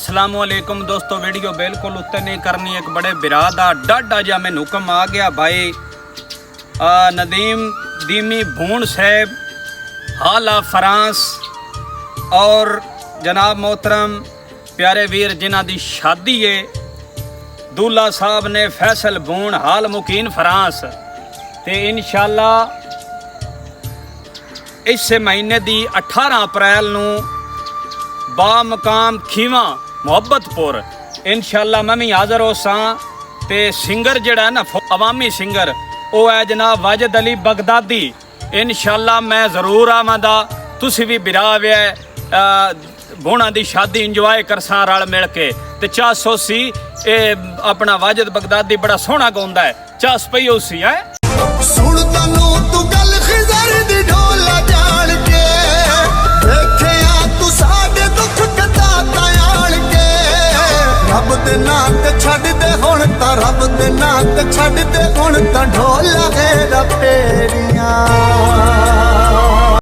अस्सलामुअलैकुम दोस्तों, वीडियो बिल्कुल उत्ते नहीं करनी। एक बड़े बिरा दा डाढा जा मैनू हुक्म आ गया भाई नदीम दीमी भूण साहब हाला फ्रांस और जनाब मोहतरम प्यारे वीर जिन्हां दी शादी है दूल्हा साहब ने फैसल भूण हाल मुकीन फ्रांस ते इंशाअल्लाह इस महीने दी 18 अप्रैल नू बामकाम खीवा मुहब्बतपुर इंशाअल्लाह मैं भी हाज़र हो सा ते सिंगर जड़ा है ना अवामी सिंगर वो है जनाब वाजिद अली बगदादी। इंशाअल्लाह मैं जरूर आवांगा, तुसी भी बिरा वे भूणा दी शादी इंजॉय करसा रल मिल के ते चास सी अपना वाजिद बगदादी बड़ा सोहना गाउंदा है, चास पई उसी है सुन तनु तू गल खिजर दी ढोला जान के देखिया तू साडे दुख कताता आण के रब दे नां ते छड्ड दे हुण तां रब दे नां ते छड्ड दे हुण तां ढोला है रपेरियां।